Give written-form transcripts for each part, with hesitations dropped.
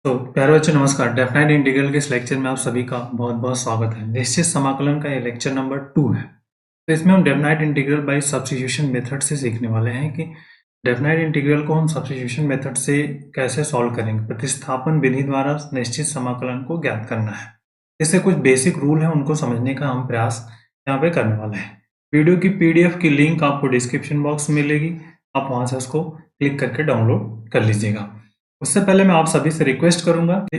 तो प्यारे बच्चों नमस्कार। डेफिनेट इंटीग्रल के इस लेक्चर में आप सभी का बहुत बहुत स्वागत है। निश्चित समाकलन का ये लेक्चर नंबर 2 है। तो इसमें हम definite integral by substitution method से सीखने वाले हैं कि डेफिनेट इंटीग्रल को हम सब्स्टिट्यूशन मेथड से कैसे सॉल्व करेंगे। प्रतिस्थापन विधि द्वारा निश्चित समाकलन को ज्ञात करना है। इससे कुछ बेसिक रूल है, उनको समझने का हम प्रयास यहाँ पे करने वाले हैं। वीडियो की PDF की लिंक आपको डिस्क्रिप्शन बॉक्स में मिलेगी, आप वहां से उसको क्लिक करके डाउनलोड कर लीजिएगा। उससे पहले मैं आप सभी से रिक्वेस्ट करूंगा कि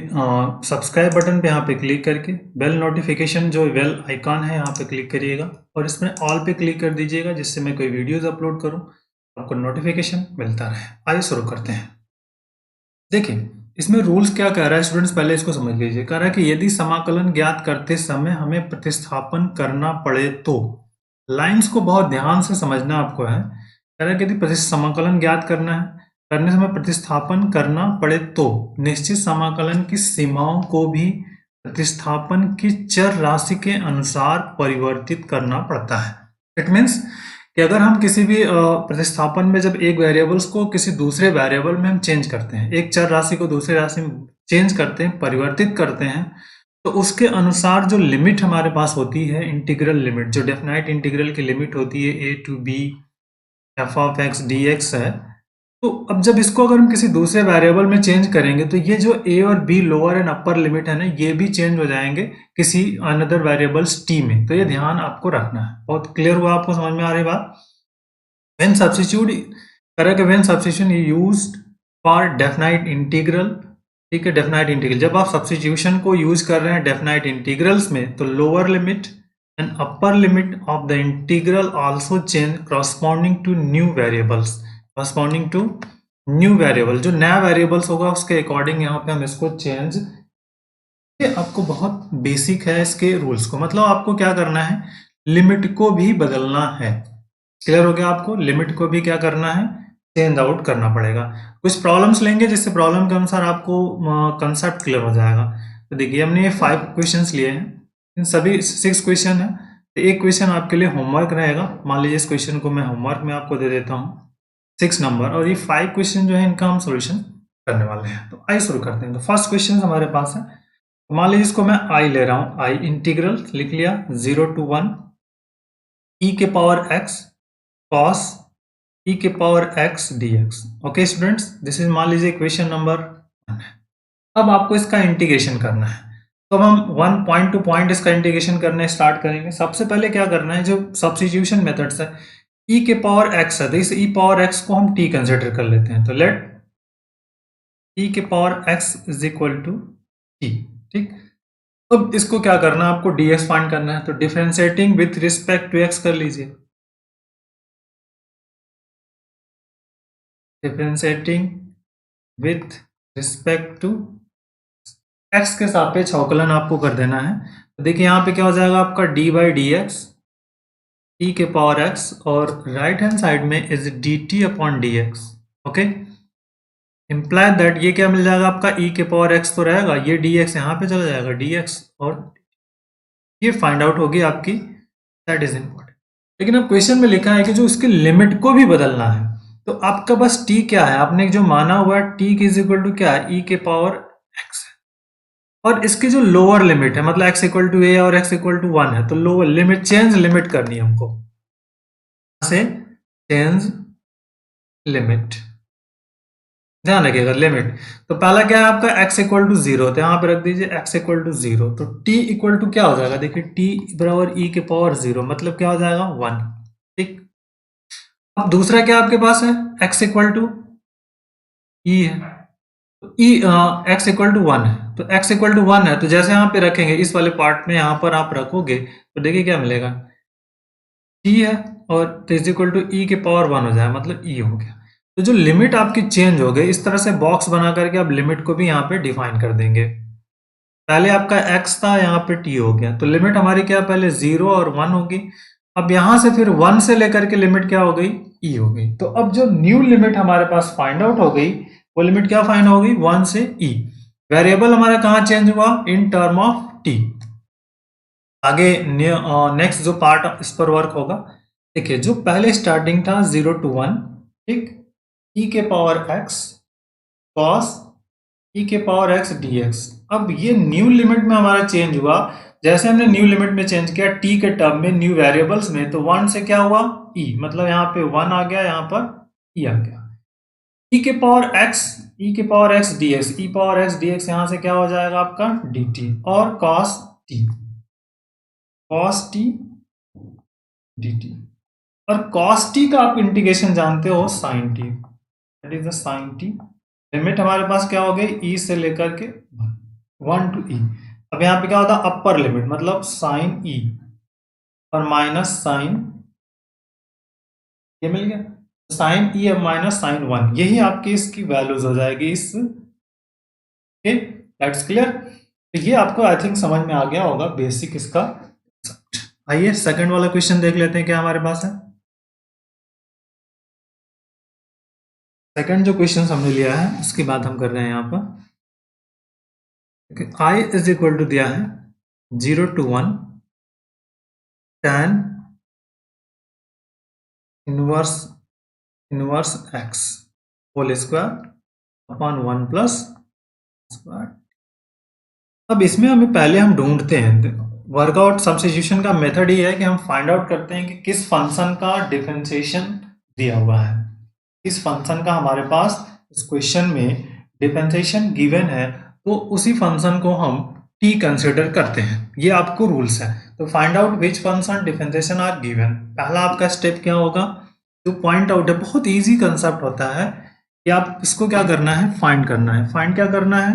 सब्सक्राइब बटन पे यहाँ पे क्लिक करके बेल नोटिफिकेशन जो बेल आइकॉन है यहाँ पे क्लिक करिएगा और इसमें ऑल पे क्लिक कर दीजिएगा, जिससे मैं कोई वीडियोस अपलोड करूं आपको नोटिफिकेशन मिलता रहे। आइए शुरू करते हैं। देखिए इसमें रूल्स क्या कह रहा है स्टूडेंट्स, पहले इसको समझ लीजिए। कह रहा है कि यदि समाकलन ज्ञात करते समय हमें प्रतिस्थापन करना पड़े तो, लाइंस को बहुत ध्यान से समझना आपको है। कह रहा है कि यदि समाकलन ज्ञात करना है, करने समय प्रतिस्थापन करना पड़े तो निश्चित समाकलन की सीमाओं को भी प्रतिस्थापन की चर राशि के अनुसार परिवर्तित करना पड़ता है। इट मीन्स कि अगर हम किसी भी प्रतिस्थापन में जब एक वेरिएबल्स को किसी दूसरे वेरिएबल में हम चेंज करते हैं, एक चर राशि को दूसरे राशि में चेंज करते हैं, परिवर्तित करते हैं, तो उसके अनुसार जो लिमिट हमारे पास होती है, इंटीग्रल लिमिट, जो डेफिनेट इंटीग्रल की लिमिट होती है a to b f of x dx है, तो अब जब इसको अगर हम किसी दूसरे वेरिएबल में चेंज करेंगे तो ये जो a और b lower and upper limit है ना, ये भी चेंज हो जाएंगे किसी अनदर वेरिएबल्स t में। तो ये ध्यान आपको रखना है। बहुत क्लियर हुआ, आपको समझ में आ रही बात। When substitute correct, when substitution used for definite integral, ठीक है, डेफिनाइट इंटीग्रल जब आप सब्स्टिट्यूशन को यूज कर रहे हैं डेफिनाइट इंटीग्रल्स में, तो lower limit and upper limit of the integral also change corresponding to new variables. Corresponding to new variable, जो नया वेरिएबल्स होगा उसके अकॉर्डिंग यहाँ पे हम इसको चेंज। ये आपको बहुत बेसिक है इसके रूल्स को, मतलब आपको क्या करना है, लिमिट को भी बदलना है। क्लियर हो गया आपको, लिमिट को भी क्या करना है, चेंज आउट करना पड़ेगा। कुछ प्रॉब्लम्स लेंगे जिससे प्रॉब्लम के अनुसार आपको कंसेप्ट क्लियर हो जाएगा। तो देखिए हमने ये 5 क्वेश्चंस लिए हैं, इन सभी 6 क्वेश्चन है। तो एक क्वेश्चन आपके लिए होमवर्क रहेगा। मान लीजिए इस क्वेश्चन को मैं होमवर्क में आपको दे देता हूँ 6 नंबर, और ये 5 क्वेश्चन जो है इनका हम सोल्यूशन करने वाले हैं। तो आई शुरू करते हैं। तो फर्स्ट क्वेश्चन हमारे पास है, मान लीजिए इसको मैं आई ले रहा हूँ, आई इंटीग्रल लिख लिया 0 to 1 e के पावर x cos e के power x dx। Okay students, this is मान लीजिए क्वेश्चन नंबर 1 है। अब आपको इसका इंटीग्रेशन करना है, तो अब हम वन पॉइंट टू पॉइंट इसका इंटीग्रेशन करने स्टार्ट करेंगे। सबसे पहले क्या करना है, जो सब्स्टिट्यूशन मेथड्स है, e के पावर x है, तो इस e पावर x को हम t कंसिडर कर लेते हैं। तो लेट e के power x is equal to t, ठीक। अब इसको क्या करना है, आपको dx फाइंड करना है। तो differentiating with respect to x कर लीजिए। Differentiating with respect to x के सापेक्ष अवकलन आपको कर देना है। तो देखिए यहाँ पे क्या हो जाएगा आपका d by D x e के पावर x, और राइट हैंड साइड में is dt upon D x. Okay, imply that ये क्या मिल जाएगा आपका, e के पावर x तो रहेगा, ये dx यहाँ पे चला जाएगा dx, और ये फाइंड आउट होगी आपकी, दैट इज इंपॉर्टेंट। लेकिन अब क्वेश्चन में लिखा है कि जो इसके लिमिट को भी बदलना है, तो आपका बस t क्या है, आपने जो माना हुआ है t इज इक्वल टू क्या है, e के पावर x है, और इसकी जो लोअर लिमिट है, मतलब x इक्वल टू a और x इक्वल टू 1 है, तो लोअर लिमिट चेंज लिमिट करनी है हमको, से चेंज लिमिट, ध्यान रखिएगा लिमिट। तो पहला क्या है आपका x इक्वल टू 0, तो यहाँ पे रख दीजिए x इक्वल टू 0। तो t इक्वल टू क्या हो जाएगा, देखिए t बराबर e के पावर 0, मतलब क्या हो जाएगा 1, ठीक। अब दूसरा क्या आपके पास है, x इक्वल टू e है, तो e x इक्वल टू 1 है, तो x इक्वल टू 1 है, तो जैसे यहाँ पे रखेंगे इस वाले पार्ट में, यहाँ पर आप रखोगे तो देखिए क्या मिलेगा, t है, और इज इक्वल टू e के पावर 1 हो जाए, मतलब e हो गया। तो जो लिमिट आपकी चेंज हो गई, इस तरह से बॉक्स बना करके आप लिमिट को भी यहाँ पे डिफाइन कर देंगे। पहले आपका x था, यहाँ पे t हो गया, तो लिमिट हमारी क्या, पहले 0 और 1 होगी। अब यहाँ से फिर 1 से लेकर के लिमिट क्या हो गई, e हो गई। तो अब जो न्यू लिमिट हमारे पास फाइंड आउट हो गई, वो लिमिट क्या फाइंड हो गई, 1 से e। वेरिएबल हमारा कहाँ चेंज हुआ, इन टर्म ऑफ t। आगे नेक्स्ट जो पार्ट इस पर वर्क होगा, देखिए जो पहले स्टार्टिंग था 0 to 1, ठीक, e के पावर x cos ई के पावर एक्स डी एक्स। अब ये न्यू लिमिट में हमारा चेंज हुआ, जैसे हमने न्यू लिमिट में चेंज किया टी के टर्म में न्यू वेरिएबल्स में, तो 1 से क्या हुआ ई, मतलब यहाँ पे 1 आ गया, यहाँ पर ई आ गया। ई के power x d x, e power x d x यहाँ से क्या हो जाएगा आपका डी टी, और कॉस टी डी टी, और कॉस टी का आप इंटीग्रेशन जानते हो sine t, that is the sine t. Limit हमारे पास क्या हो गई ई से लेकर के 1 टू ई। अब यहाँ पे क्या होता है अपर लिमिट, मतलब साइन ई और माइनस साइन, ये मिल गया साइन ई और माइनस साइन 1, यही आपकी इसकी वैल्यूज हो जाएगी इस। Okay, that's clear. तो ये आपको आई थिंक समझ में आ गया होगा बेसिक इसका। आइए सेकंड वाला क्वेश्चन देख लेते हैं क्या हमारे पास है। सेकंड जो क्वेश्चन हमने लिया है उसकी बात हम कर रहे हैं यहाँ पर। आई इज इक्वल टू दिया है 0 to 1 tan inverse x whole square upon 1 plus square. अब इसमें हमें पहले हम ढूंढते हैं, वर्कआउट सब्स्टिट्यूशन का मेथड ये है कि हम फाइंड आउट करते हैं कि किस फंक्शन का डिफरेंशिएशन दिया हुआ है, किस फंक्शन का हमारे पास इस क्वेश्चन में डिफरेंशिएशन गिवन है, तो उसी फंक्शन को हम t कंसिडर करते हैं। ये आपको रूल्स है। तो find out which function differentiation are given, पहला आपका स्टेप क्या होगा, जो पॉइंट आउट है, बहुत इजी कंसेप्ट होता है कि आप इसको क्या करना है फाइंड करना है। फाइंड क्या करना है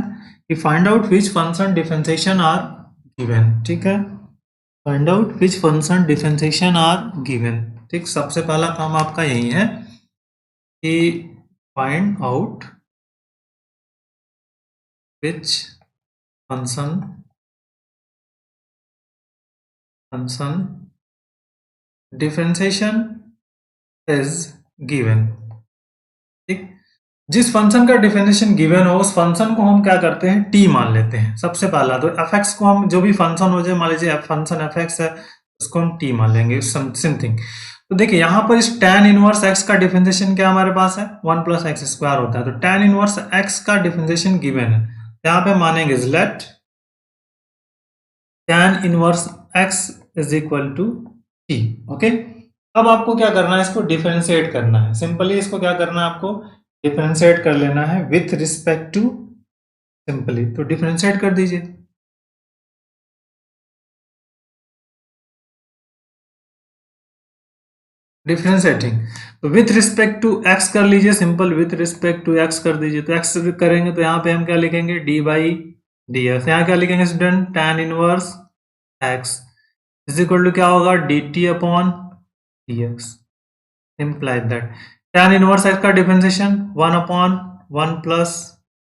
कि find out which function differentiation are given, ठीक है, find out which function differentiation are given. ठीक, सबसे पहला काम आपका यही है कि find out which function differentiation is given. ठीक, जिस फंक्शन का डिफरेंशिएशन गिवन हो उस फंक्शन को हम क्या करते हैं टी मान लेते हैं सबसे पहला। तो एफ एक्स को हम, जो भी फंक्शन हो जाए, मान लीजिए फंक्शन एफ एक्स है, उसको हम टी मान लेंगे, समथिंग। तो देखिए यहाँ पर इस tan इनवर्स x का डिफरेंशिएशन क्या हमारे पास है 1 प्लस एक्स स्क्वायर होता है। तो tan इनवर्स x का डिफरेंशिएशन गिवन है, यहाँ पे मानेंगे let tan inverse x is equal to t. Okay, अब आपको क्या करना है, इसको डिफरेंशिएट करना है। सिंपली इसको क्या करना है, आपको डिफरेंशिएट कर लेना है विथ रिस्पेक्ट टू, सिंपली तो डिफरेंशिएट कर दीजिए। डिफरेंशिएटिंग तो विथ रिस्पेक्ट टू एक्स कर लीजिए, simple with respect to x कर दीजिए। तो एक्स करेंगे तो यहाँ पे हम क्या लिखेंगे डी बाई डी एक्स, यहाँ क्या लिखेंगे student tan inverse X is equal to क्या होगा D T upon D X, implied that tan inverse X का differentiation 1 upon 1 plus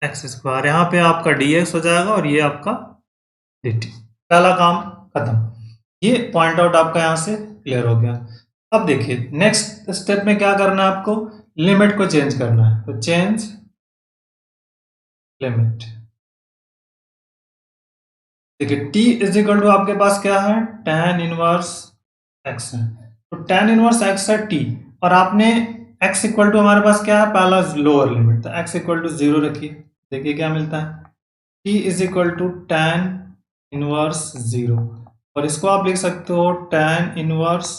x square, यहाँ पे आपका डी एक्स हो जाएगा और ये आपका डी टी। पहला काम खत्म, ये पॉइंट आउट आपका यहाँ से क्लियर हो गया। अब देखिए नेक्स्ट स्टेप में क्या करना है, आपको लिमिट को चेंज करना है। तो चेंज लिमिट, देखिए t इज इक्वल टू आपके पास क्या है tan इनवर्स x है, तो tan इनवर्स x है t, और आपने x इक्वल टू हमारे पास क्या है पहला लोअर लिमिट, तो x इक्वल टू 0 रखिए, देखिए क्या मिलता है t is equal to tan inverse 0, और इसको आप लिख सकते हो tan इनवर्स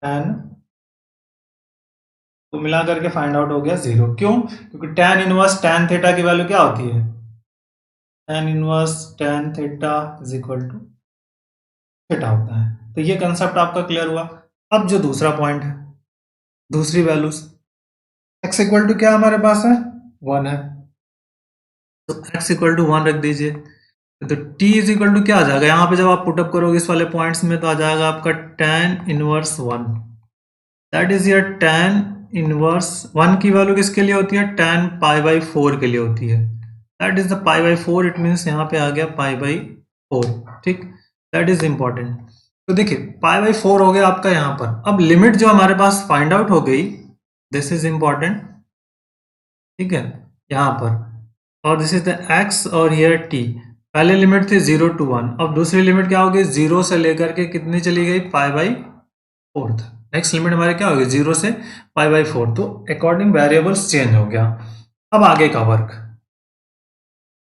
tan, तो मिला करके फाइंड आउट हो गया 0। क्यों, क्योंकि tan इनवर्स tan थीटा की वैल्यू क्या होती है, tan inverse tan theta is equal to theta होता है। तो ये कंसेप्ट आपका क्लियर हुआ। अब जो दूसरा पॉइंट है, दूसरी वैल्यूज, x इक्वल टू क्या हमारे पास है 1 है, तो x इक्वल टू 1 रख दीजिए। तो t इज इक्वल टू क्या आ जाएगा, यहाँ पे जब आप पुटअप करोगे इस वाले पॉइंट्स में, तो आ जाएगा आपका tan inverse 1, that is your tan inverse 1 की वैल्यू किसके लिए होती है tan पाई बाई 4 के लिए होती है, that is the pi by 4, it means यहाँ पे आ गया पाई बाई 4। ठीक, दैट इज इंपॉर्टेंट। तो देखिए पाई बाई 4 हो गया आपका यहाँ पर। अब लिमिट जो हमारे पास फाइंड आउट हो गई, दिस इज इंपॉर्टेंट, ठीक है, यहाँ पर, और दिस इज द x और हियर t। पहले लिमिट थी 0 to 1, अब दूसरी लिमिट क्या होगी 0 से लेकर के कितनी चली गई पाई बाई 4 तक। नेक्स्ट लिमिट हमारे क्या होगी 0 से पाई बाई 4, तो अकॉर्डिंग वेरिएबल्स चेंज हो गया। अब आगे का वर्क,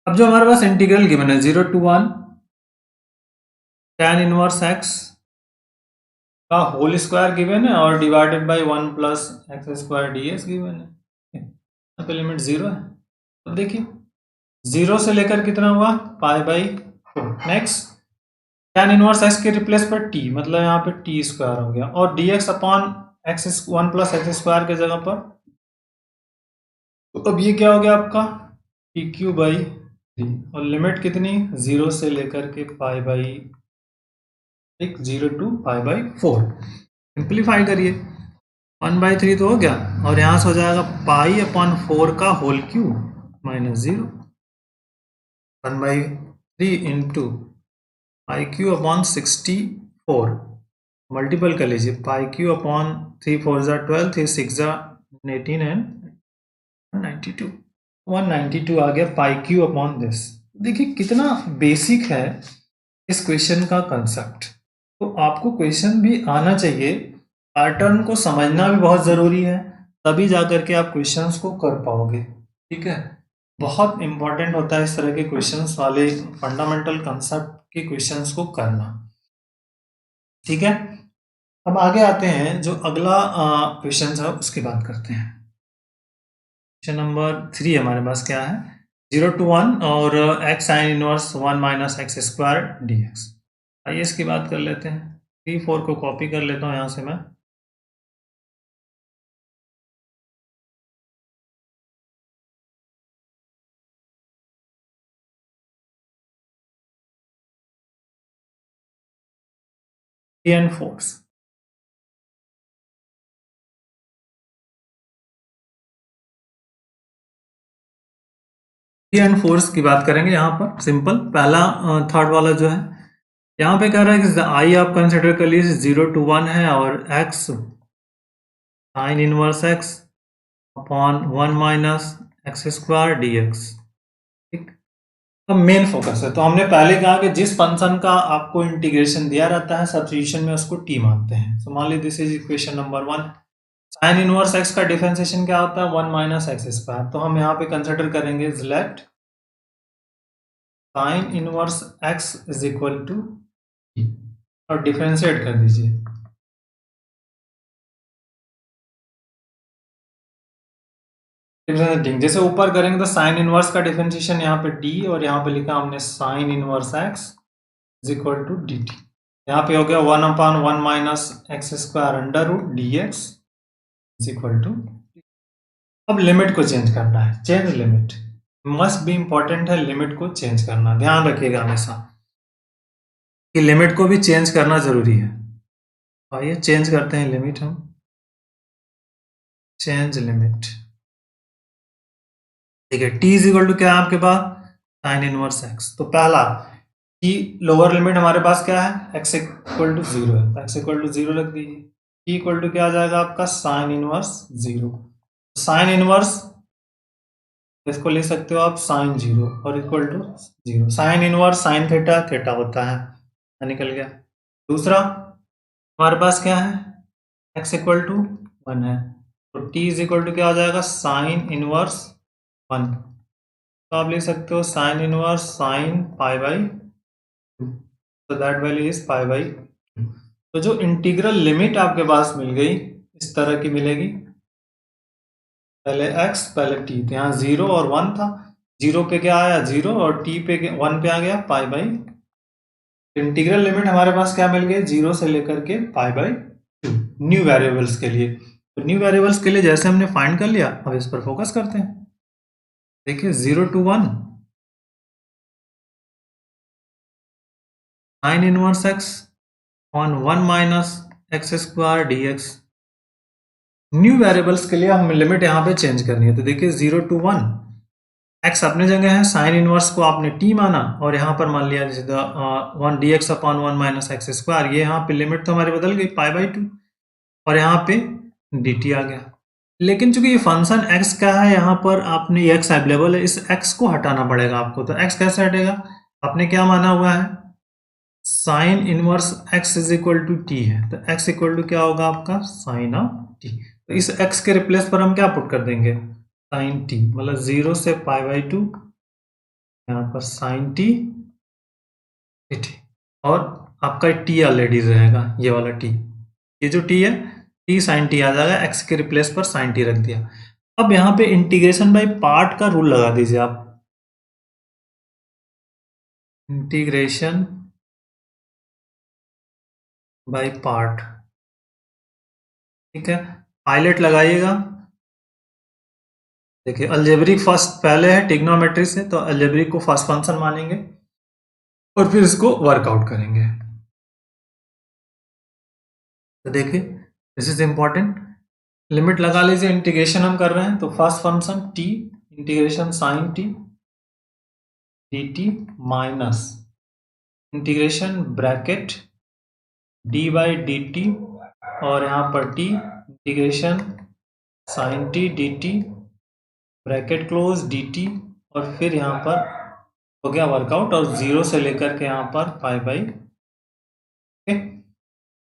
अब जो हमारे पास इंटीग्रल गिवन है 0 to 1 tan इनवर्स x का होल स्क्वायर गिवन है और divided by 1 plus x square D x given है। यहाँ पे लिमिट 0 है, तो देखिए 0 से लेकर कितना हुआ पाई by 4। Next tan inverse x के रिप्लेस पर t, मतलब यहाँ पे t स्क्वायर हो गया, और dx upon x 1 plus x square के जगह पर, तो अब ये क्या हो गया आपका टी क्यू बाई 3, और लिमिट कितनी 0 से लेकर के pi by 0 to pi by 4। Simplify करिए 1/3 तो हो गया, और यहाँ से हो जाएगा पाई अपॉन 4 का whole cube minus 0, 1/3 into pi cube upon 64, multiple कर लीजिए, पाई क्यू अपॉन 3 4 ज़ा 12, 3 6 ज़ा 18 एंड 192 आ गया पाई क्यू अपॉन दिस। देखिए कितना बेसिक है इस क्वेश्चन का कंसेप्ट, तो आपको क्वेश्चन भी आना चाहिए, पैटर्न को समझना भी बहुत ज़रूरी है, तभी जाकर के आप क्वेश्चंस को कर पाओगे। ठीक है, बहुत इंपॉर्टेंट होता है इस तरह के क्वेश्चंस वाले फंडामेंटल कंसेप्ट के क्वेश्चंस को करना। ठीक है, अब आगे आते हैं, जो अगला क्वेश्चन है उसकी बात करते हैं। क्वेश्चन नंबर 3 हमारे पास क्या है, 0 to 1 और x sine inverse 1 minus x square D x. आइए इसकी बात कर लेते हैं। 3 4 को कॉपी कर लेता हूँ यहाँ से मैं। एंड फोर्स, एंड फोर्स की बात करेंगे यहाँ पर। सिंपल पहला थर्ड वाला जो है, यहाँ पे कह रहा है कि आई आप कंसिडर कर लीजिए 0 to 1 है, और x sign inverse x upon 1 minus x square D x. ठीक, तो मेन फोकस है, तो हमने पहले कहा कि जिस फंक्शन का आपको इंटीग्रेशन दिया रहता है सब्स्टिट्यूशन में उसको t मानते हैं। सो मान लीजिए this is equation number 1। Sign inverse x का डिफरेंशिएशन क्या होता है 1 माइनस एक्स स्क्वायर, तो हम यहाँ पे कंसिडर करेंगे let sine inverse x is equal to t, और डिफरेंशिएट कर दीजिए। जैसे ऊपर करेंगे तो साइन इनवर्स का डिफरेंशिएशन यहाँ पे d, और यहाँ पे लिखा हमने sine inverse x is equal to d t. यहाँ पे हो गया 1 upon 1 minus x square under root d x is equal to. अब लिमिट को चेंज करना है, change limit must be important है, लिमिट को चेंज करना ध्यान रखिएगा हमेशा कि लिमिट को भी चेंज करना जरूरी है। आइए चेंज करते हैं लिमिट, हम चेंज लिमिट। ठीक है, t इज इक्वल टू क्या है आपके पास साइन इनवर्स x, तो पहला t लोअर लिमिट हमारे पास क्या है x इक्वल टू 0 है, तो x इक्वल टू 0 रख दीजिए। t इक्वल टू क्या आ जाएगा आपका साइन इनवर्स 0, साइन इनवर्स इसको ले सकते हो आप साइन 0 और equal to 0, sine inverse sine theta theta होता है, निकल गया। दूसरा हमारे पास क्या है x इक्वल टू 1 है, तो t इज इक्वल टू क्या हो जाएगा साइन इनवर्स 1, तो आप लिख सकते हो sign inverse sine pi by 2, तो that value is pi by 2। तो जो इंटीग्रल लिमिट आपके पास मिल गई इस तरह की मिलेगी, पहले x पहले t, तो यहाँ 0 और 1 था, 0 पे क्या आया 0 और t पे 1 पे आ गया पाई बाई। इंटीग्रल लिमिट हमारे पास क्या मिल गई 0 से लेकर के पाई बाई 2 न्यू वेरिएबल्स के लिए। तो न्यू वेरिएबल्स के लिए जैसे हमने फाइंड कर लिया, अब इस पर फोकस करते हैं। देखिए 0 to 1 sign inverse x on 1 minus x square D x. New variables के लिए हम लिमिट यहाँ पे चेंज करनी है, तो देखिए 0 to 1 x अपने जगह है, साइन इनवर्स को आपने t माना, और यहाँ पर मान लिया जैसे 1 D x upon 1 minus x square, ये यहाँ पे लिमिट तो हमारी बदल गई पाई बाई 2, और यहाँ पे dt आ गया। लेकिन चूंकि ये फंक्शन x का है, यहाँ पर आपने x अवेलेबल है, इस x को हटाना पड़ेगा आपको, तो x कैसे हटेगा, आपने क्या माना हुआ है sine inverse x is equal to t है, तो x इक्वल टू क्या होगा आपका साइन ऑफ t, तो इस x के रिप्लेस पर हम क्या पुट कर देंगे साइन t, मतलब 0 से पाई बाई 2 यहाँ पर साइन टी, और आपका टी ऑलरेडी रहेगा, ये वाला टी, ये जो टी है टी साइन टी आ जाएगा, एक्स के रिप्लेस पर साइन टी रख दिया। अब यहाँ पे इंटीग्रेशन बाय पार्ट का रूल लगा दीजिए आप, इंटीग्रेशन बाय पार्ट, ठीक है, पायलट लगाइएगा। देखिए अलजेब्रिक फर्स्ट पहले है, ट्रिग्नोमेट्री से, तो अलजेब्रिक को फर्स्ट फंक्शन मानेंगे और फिर इसको वर्कआउट करेंगे। तो देखिए दिस इज इंपॉर्टेंट, लिमिट लगा लीजिए, इंटीग्रेशन हम कर रहे हैं, तो first function t integration sine t d t minus integration bracket d by d t, और यहाँ पर t integration sine t d t bracket close d t, और फिर यहाँ पर हो गया वर्कआउट, और 0 से लेकर के यहाँ पर पाई बाई, ठीक है।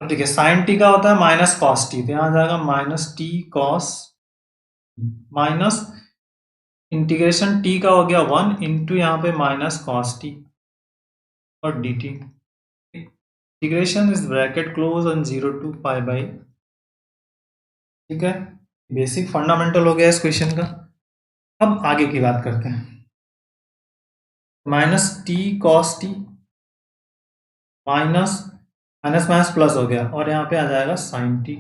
अब देखिए साइन टी का होता है माइनस कॉस टी, तो यहाँ जाएगा minus t cos minus integration t का हो गया 1 इंटू यहाँ पे माइनस कॉस टी और d t, integration is bracket close on 0 to pi by, ठीक है। बेसिक फंडामेंटल हो गया इस क्वेश्चन का। अब आगे की बात करते हैं, minus t cos T minus minus minus plus हो गया, और यहाँ पे आ जाएगा साइन टी,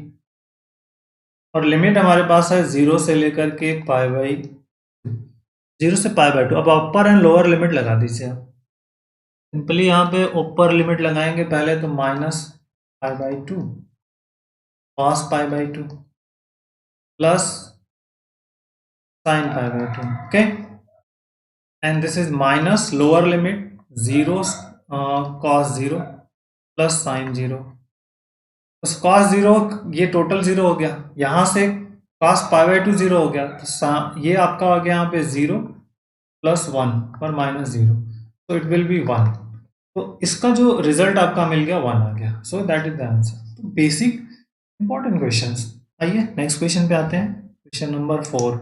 और लिमिट हमारे पास है 0 से लेकर के पाई बाई 0 से पाई बाई 2। अब अपर एंड लोअर लिमिट लगा दीजिए आप, सिंपली यहाँ पे ऊपर लिमिट लगाएंगे पहले, तो minus pi by 2 cos pi by 2 plus sine pi by 2, okay, and this is minus lower limit 0 cos 0 plus sign 0, cos 0 ये टोटल 0 हो गया, यहाँ से कॉस पाई बाई 2 0 हो गया, तो ये आपका आ गया यहाँ पे 0 प्लस 1 पर माइनस 0, तो इट विल बी 1, तो इसका जो रिजल्ट आपका मिल गया 1 आ गया, so that is the answer. तो बेसिक इंपॉर्टेंट क्वेश्चंस। आइए नेक्स्ट क्वेश्चन पे आते हैं, क्वेश्चन नंबर 4।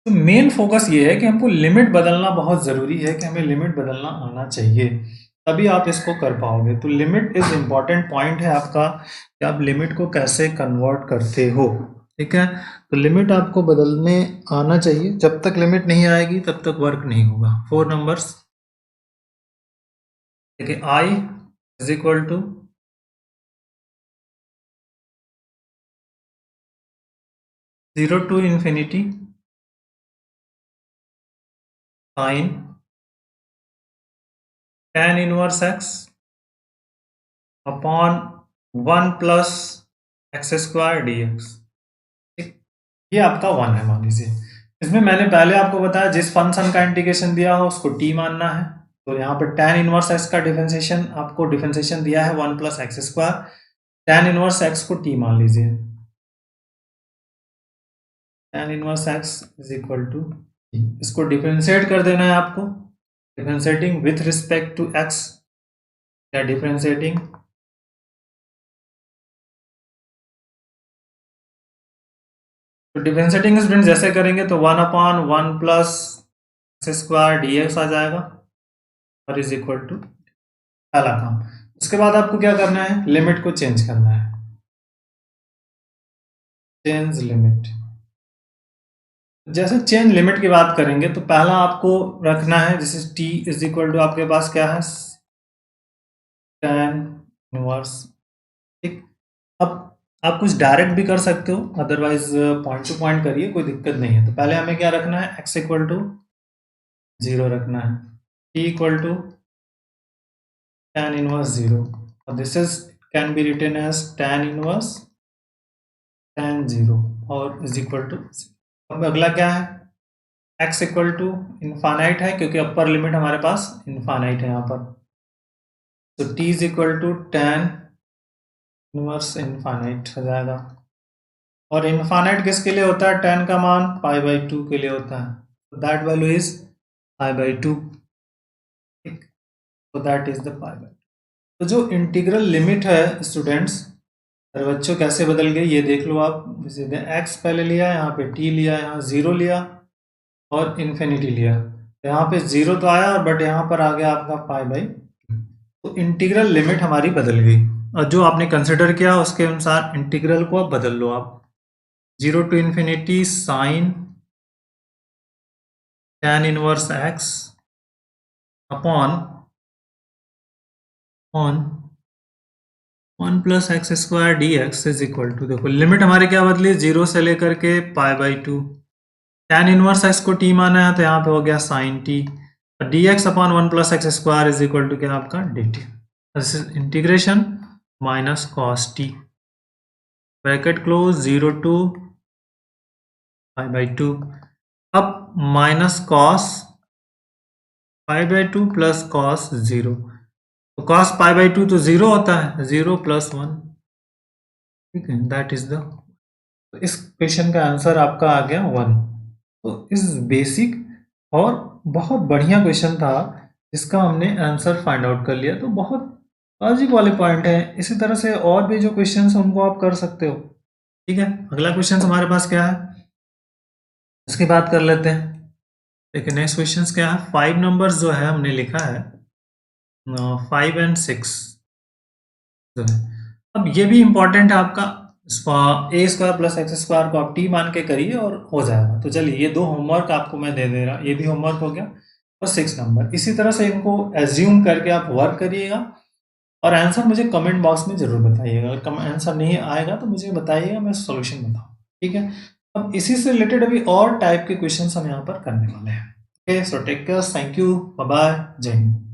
तो मेन फोकस ये है कि हमको लिमिट बदलना बहुत ज़रूरी है, कि हमें लिमिट बदलना आना चाहिए, तभी आप इसको कर पाओगे। तो लिमिट इज इम्पॉर्टेंट पॉइंट है आपका, कि आप लिमिट को कैसे कन्वर्ट करते हो, ठीक है। तो लिमिट आपको बदलने आना चाहिए, जब तक लिमिट नहीं आएगी तब तक वर्क नहीं होगा। 4 नंबर्स देखिए, I is equal to 0 to infinity sine tan inverse X upon 1 plus x square D X, ये आपका 1 है मान लीजिए। इसमें मैंने पहले आपको बताया जिस फंक्शन का इंटीग्रेशन दिया हो उसको t मानना है, तो यहाँ पर tan इनवर्स एक्स का डिफरेंशिएशन आपको डिफरेंशिएशन दिया है 1 plus x square, tan inverse x को t मान लीजिए, tan inverse X is equal to, इसको डिफरेंशिएट कर देना है आपको, differentiating with respect to X, या डिफरेंशिएटिंग तो डिफरेंशिएटिंग स्टूडेंट जैसे करेंगे तो 1 upon 1 plus x square D X आ जाएगा, और इज इक्वल टू पहला काम। उसके बाद आपको क्या करना है, लिमिट को चेंज करना है, चेंज लिमिट। जैसे चेंज लिमिट की बात करेंगे तो पहला आपको रखना है, जैसे t इज इक्वल टू आपके पास क्या है, tan इनवर्स, ठीक। अब आप कुछ डायरेक्ट भी कर सकते हो, अदरवाइज पॉइंट टू पॉइंट करिए, कोई दिक्कत नहीं है। तो पहले हमें क्या रखना है, x इक्वल टू 0 रखना है, t equal to tan inverse 0, और this is can be written as tan inverse tan 0 और इज इक्वल टू। अब अगला क्या है, x इक्वल टू इनफाइनाइट है, क्योंकि अपर लिमिट हमारे पास इनफाइनाइट है यहाँ पर, तो t is equal to tan inverse infinite हो जाएगा, और इनफाइनाइट किसके लिए होता है, tan का मान पाई बाई 2 के लिए होता है, तो that value is pi by 2, ठीक, तो that is the pi by. तो जो इंटीग्रल लिमिट है स्टूडेंट्स, अरे बच्चों कैसे बदल गए ये देख लो आप। सीधे x पहले लिया, यहाँ पे t लिया, यहाँ 0 लिया और इन्फिनिटी लिया। यहाँ पे 0 तो आया, बट यहाँ पर आ गया आपका पाई बाई। तो इंटीग्रल लिमिट हमारी बदल गई, और जो आपने कंसिडर किया उसके अनुसार इंटीग्रल को अब बदल लो आप। 0 to infinity sine tan inverse x upon 1 plus x square D x is equal to, देखो लिमिट हमारी क्या बदली, 0 से लेकर के pi by 2। tan inverse x को t माना है तो यहाँ पे हो गया साइन t, और d x upon 1 plus x square is equal to क्या आपका d t. This is integration minus cos t, bracket close, 0 to pi by 2। अब minus cos pi by 2 plus cos 0, तो कॉस पाई बाई 2 तो 0 होता है, 0 plus 1, ठीक है, that is the, तो इस क्वेश्चन का आंसर आपका आ गया 1। तो इस बेसिक और बहुत बढ़िया क्वेश्चन था, जिसका हमने आंसर फाइंड आउट कर लिया। तो बहुत लॉजिक वाले पॉइंट है, इसी तरह से और भी जो क्वेश्चन है उनको आप कर सकते हो, ठीक है। अगला क्वेश्चन हमारे पास क्या है, इसकी बात कर लेते हैं। देखिए नेक्स्ट क्वेश्चन क्या है, 5 नंबर्स जो है हमने लिखा है 5 and 6 जो है। अब ये भी इंपॉर्टेंट है आपका, ए स्क्वायर प्लस एक्स स्क्वायर को आप टी मान के करिए और हो जाएगा। तो चलिए ये 2 होमवर्क आपको मैं दे दे रहा, ये भी होमवर्क हो गया, और 6 नंबर इसी तरह से इनको एज्यूम करके आप वर्क करिएगा, और आंसर मुझे कमेंट बॉक्स में जरूर बताइएगा। अगर आंसर नहीं आएगा तो मुझे बताइएगा, मैं सॉल्यूशन बताऊँ, ठीक है। अब इसी से रिलेटेड अभी और टाइप के क्वेश्चन हम यहाँ पर करने वाले हैं। Okay, so take care, thank you, bye bye, जय हिंद।